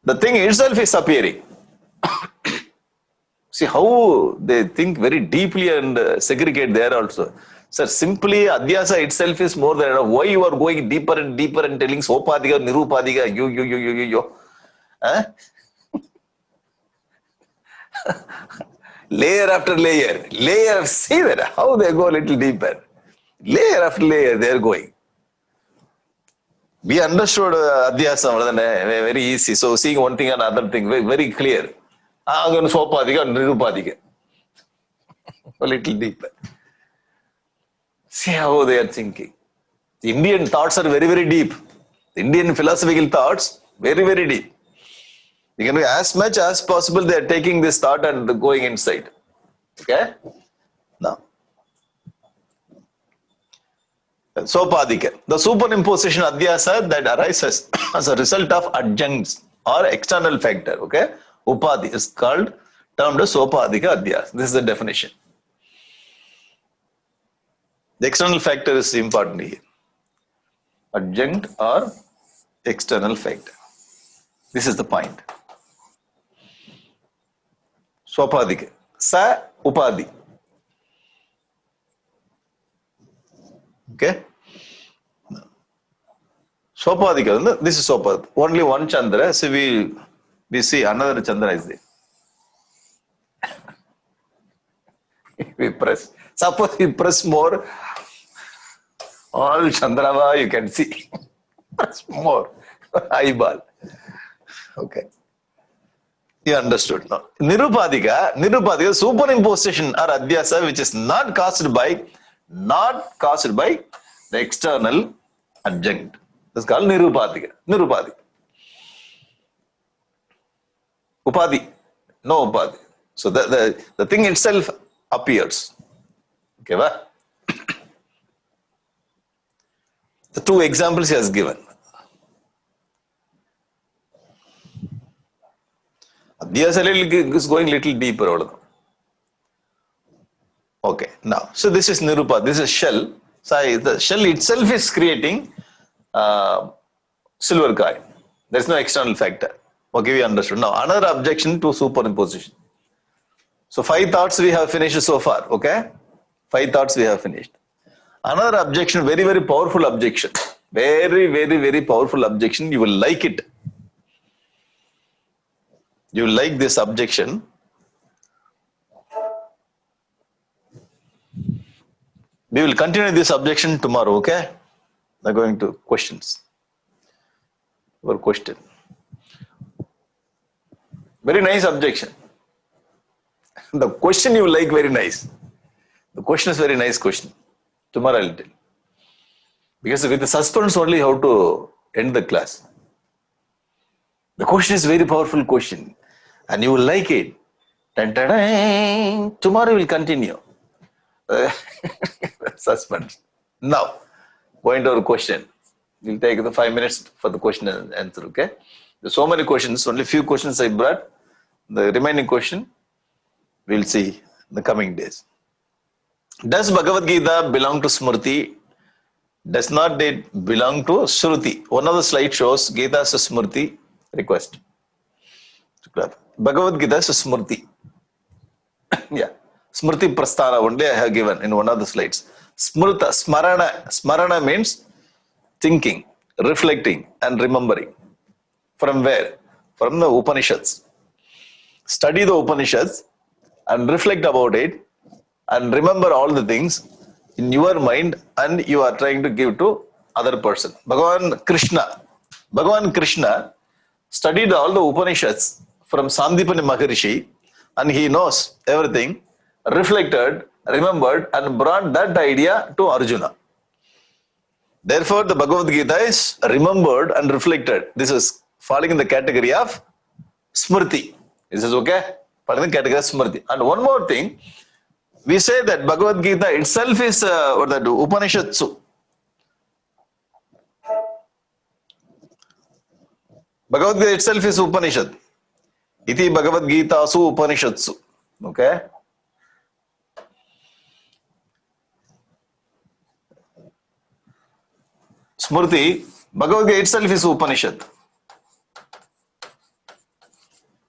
The thing itself is appearing. See how they think very deeply and segregate there also. Sir, simply adhyasa itself is more than enough. Why you are going deeper and deeper and telling sopadika, nirupadika, you. Huh? Layer after layer. See that how they go a little deeper. Layer after layer they are going. We understood adhyasa very easy. So seeing one thing and another thing very clear. Sopadika and nirupadika. A little deeper. See how they are thinking. The Indian thoughts are very, very deep. The Indian philosophical thoughts, very, very deep. You can do as much as possible, they are taking this thought and going inside. Okay? Now, Sopadika, the superimposition adhyasa that arises as a result of adjuncts or external factor. Okay, Upadhi is termed as Sopadika adhyasa. This is the definition. The external factor is important here. Adjunct or external factor. This is the point. Swapadika. Sa Upadhi. Okay. Swapadika. This is Swapad. Only one Chandra. So we see another Chandra is there. We press. Suppose we press more. All Chandrava you can see. Press more. Eyeball. Okay. You understood now. Nirupadika, superimposition or adhyasa which is not caused by the external adjunct. This is called Nirupadika. Upadhi. No Upadhi. So the thing itself appears. Okay, va? The two examples he has given. Adhyasa is going little deeper. Okay, now, so this is Nirupa, this is shell. So the shell itself is creating silver coin. There is no external factor. Okay, we understood. Now, another objection to superimposition. So 5 thoughts we have finished so far. Okay, 5 thoughts we have finished. Another objection, very, very powerful objection. Very, very, very powerful objection. You will like it. You will like this objection. We will continue this objection tomorrow, okay? We're going to questions. Your question. Very nice objection. The question you will like very nice. The question is very nice question. Tomorrow I'll tell. Because with the suspense only how to end the class. The question is very powerful question. And you will like it. Dun, dun, dun. Tomorrow we'll continue. Suspense. Now, going to our question. We'll take the 5 minutes for the question and answer, okay? There's so many questions, only few questions I brought. The remaining question, we'll see in the coming days. Does Bhagavad Gita belong to Smriti? Does not it belong to Shruti? One of the slides shows Gita as a Smriti. Request. Bhagavad Gita is a Smriti. Yeah. Smriti Prasthana only I have given in one of the slides. Smrta, Smarana means thinking, reflecting and remembering. From where? From the Upanishads. Study the Upanishads and reflect about it and remember all the things in your mind and you are trying to give to other person. Bhagavan Krishna studied all the Upanishads from Sandipani Maharishi and he knows everything, reflected, remembered and brought that idea to Arjuna. Therefore, the Bhagavad Gita is remembered and reflected. This is falling in the category of Smriti. This is okay? Falling in the category of Smriti. And one more thing, we say that Bhagavad Gita itself is Upanishadsu. Bhagavad Gita itself is Upanishad. Iti Bhagavad Gita su Upanishadsu. Okay? Smriti, Bhagavad Gita itself is Upanishad.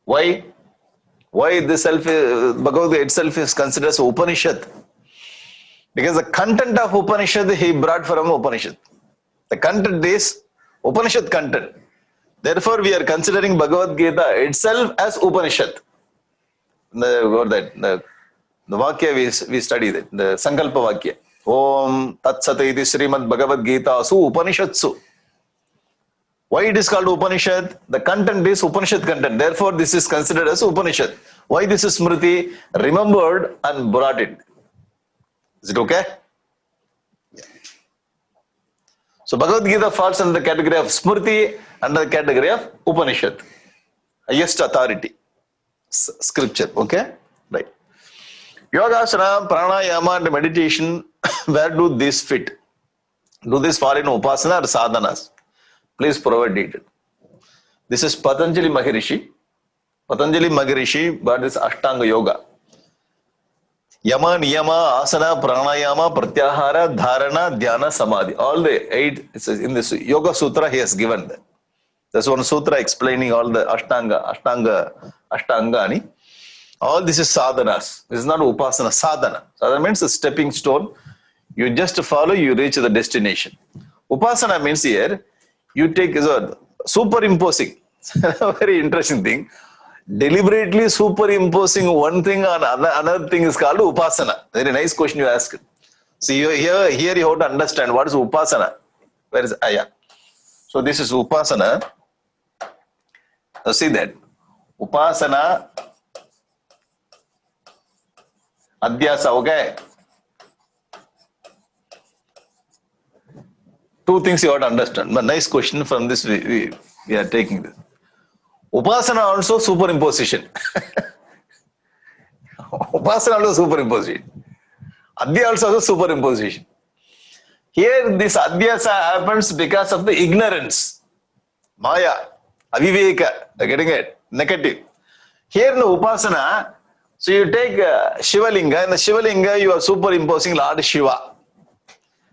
Why? Why Bhagavad Gita itself is considered as Upanishad? Because the content of Upanishad he brought from Upanishad. The content is Upanishad content. Therefore, we are considering Bhagavad Gita itself as Upanishad. The Vakya we studied it, the Sankalpa Vakya. Om Tat Sat iti Srimad Bhagavad Gita su Upanishadsu. Why it is called Upanishad? The content is Upanishad content. Therefore, this is considered as Upanishad. Why this is Smriti? Remembered and brought it. Is it okay? Yeah. So, Bhagavad Gita falls under the category of Smriti, under the category of Upanishad. Highest authority. Scripture. Okay? Right. Yogasana, pranayama and meditation, where do these fit? Do this fall in upasana or sadhanas? Please provide detail. This is Patanjali Maharishi. Patanjali Maharishi, but this Ashtanga Yoga. Yama, Niyama, Asana, Pranayama, Pratyahara, Dharana, Dhyana, Samadhi. All the 8 in this Yoga Sutra he has given that. There's one sutra explaining all the Ashtangani. All this is sadhanas. This is not upasana, sadhana. Sadhana means a stepping stone. You just follow, you reach the destination. Upasana means here, you take superimposing. Very interesting thing. Deliberately superimposing one thing on another thing is called upasana. Very nice question you ask. See, here you have to understand what is upasana. Where is Aya? So this is upasana. Now see that. Upasana, adhyasa, okay? Two things you have to understand. But nice question from this, we are taking this. Upasana also superimposition. Upasana also superimposition. Adhya also superimposition. Here this adhyasa happens because of the ignorance. Maya, aviveka, getting it? Negative. Here in the upasana, so you take Shivalinga, in the Shivalinga you are superimposing Lord Shiva.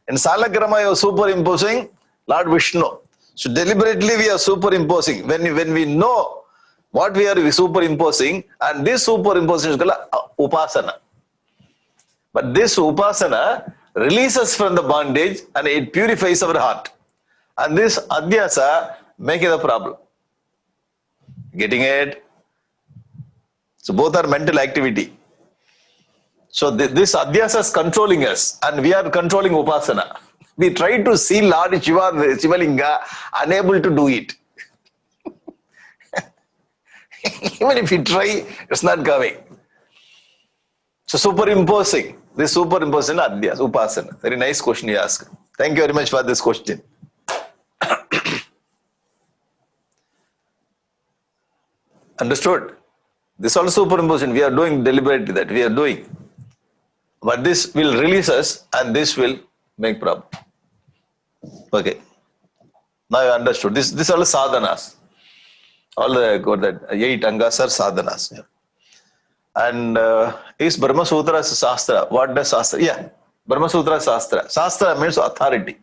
In Salagrama you are superimposing Lord Vishnu. So deliberately we are superimposing. When we know what we are superimposing, and this superimposition is called upasana. But this upasana releases from the bondage and it purifies our heart. And this adhyasa makes it a problem. Getting it? So both are mental activity. So this adhyasa is controlling us and we are controlling upasana. We try to see Lord Shiva, Shivalinga, unable to do it. Even if we try, it's not coming. So superimposing. This superimposition adhyasa, upasana. Very nice question you ask. Thank you very much for this question. Understood? This also superimposition. We are doing deliberately that we are doing. But this will release us and this will make problem. Okay. Now you understood. This all sadhanas. All the 8 angas are sadhanas. Yeah. And is Brahma Sutra Shastra? What does Shastra? Yeah. Brahma Sutra Shastra. Shastra means authority.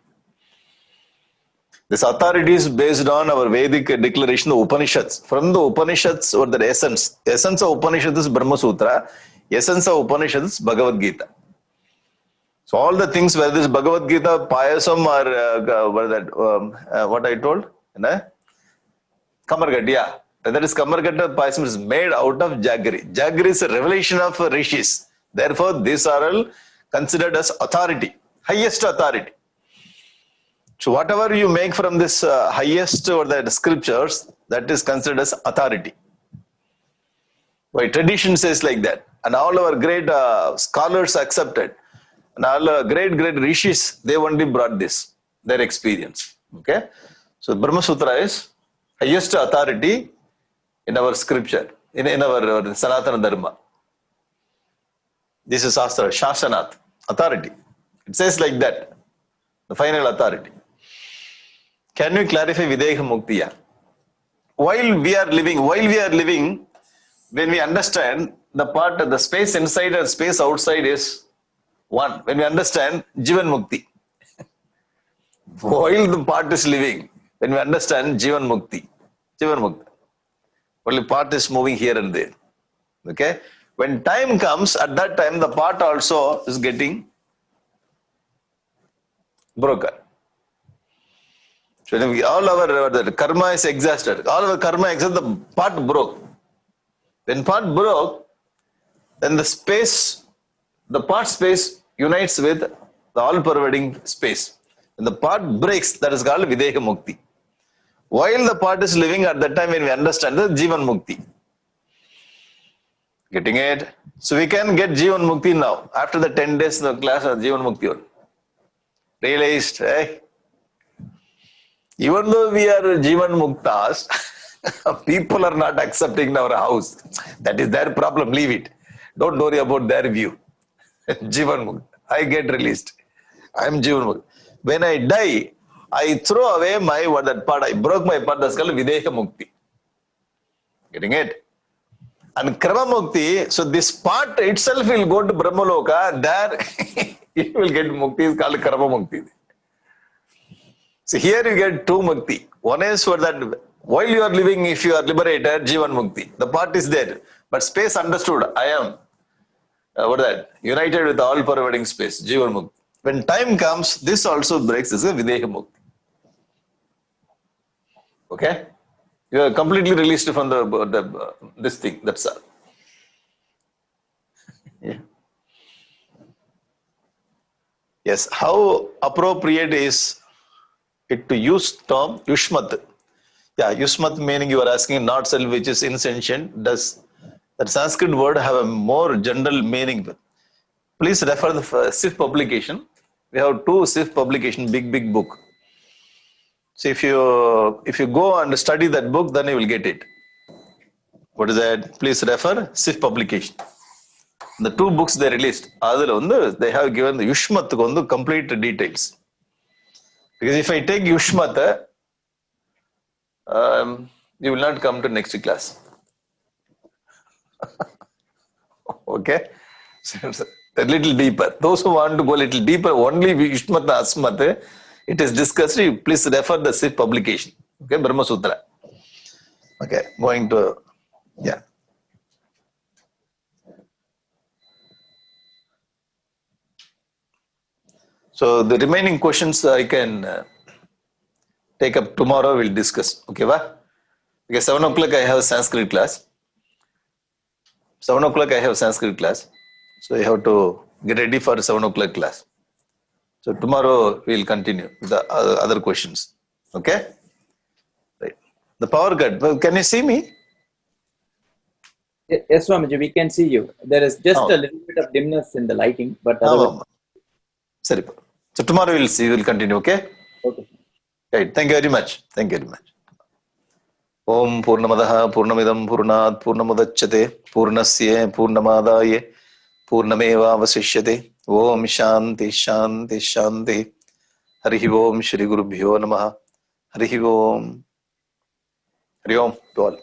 This authority is based on our Vedic declaration, the Upanishads. From the Upanishads or the essence of Upanishads is Brahma Sutra. Essence of Upanishads is Bhagavad Gita. So all the things, whether this Bhagavad Gita, Payasam or what I told? Kamargat, yeah. That is Kamargat Payasam is made out of Jaggery. Jaggery is a revelation of rishis. Therefore, these are all considered as authority, highest authority. So whatever you make from this highest or the scriptures, that is considered as authority. Why tradition says like that. And all our great scholars accepted. And all great rishis, they only brought this, their experience. Okay. So Brahma Sutra is highest authority in our scripture, in our Sanatana Dharma. This is Shastra, Shasanat, authority. It says like that, the final authority. Can you clarify Videha Muktiya? While we are living, when we understand the space inside and space outside is one. When we understand Jivan Mukti. While the part is living, when we understand Jivan Mukti. Only part is moving here and there. Okay? When time comes, at that time, the part also is getting broken. So all our karma is exhausted. All our karma exhausted, the part broke. When part broke, then the part space unites with the all-pervading space. When the part breaks, that is called Videha Mukti. While the part is living, at that time when we understand the Jivan Mukti. Getting it? So we can get Jivan Mukti now. After the 10 days of the class of Jivan Mukti. Realized, hey, even though we are Jivan Muktas, people are not accepting our house. That is their problem. Leave it. Don't worry about their view. Jivan Mukta. I get released. I am Jivan Mukta. when I die, I throw away my that part. I broke my part. That's called Videha Mukti. Getting it? And Krama Mukti, so this part itself will go to Brahmaloka. There you will get Mukti. Is called Krama Mukti. So here you get two Mukti. One is for that while you are living, if you are liberated, Jivan Mukti. The part is there, but space understood. I am what that united with all pervading space. Jivan Mukti. When time comes, this also breaks. This is a Videha Mukti. Okay, you are completely released from the this thing. That's all. Yeah. Yes. How appropriate is it to use term Yushmat? Yeah, Yushmat meaning you are asking not self, which is insentient. Does that Sanskrit word have a more general meaning? Please refer the SIF publication. We have two SIF publication, big book. So if you go and study that book, then you will get it. What is that? Please refer SIF publication. The two books they released, they have given the Yushmat complete details. Because if I take Yushmat, you will not come to next class. Okay? A little deeper. Those who want to go a little deeper, only Yushmat Asmat, it is discussed. Please refer the SIF publication. Okay, Brahma Sutra. Okay, going to, yeah. So the remaining questions I can take up tomorrow. We'll discuss. Okay, va? Because 7 o'clock I have Sanskrit class. 7 o'clock I have Sanskrit class. So you have to get ready for 7 o'clock class. So tomorrow we'll continue with the other questions. Okay? Right. The power cut. Well, can you see me? Yes, Swamiji, we can see you. There is just a little bit of dimness in the lighting, but sorry. So tomorrow we'll see. We'll continue. Okay? Okay. Right. Thank you very much. Thank you very much. Om Purnamadaha Purnamidam Purnat Purnamudachyate Purnasya Purnamadaye Purnameva Vasishyate. Om Shanti Shanti Shanti. Harihi Om Shri Gurubhyo Namaha. Harihi Om. Hari Om to all.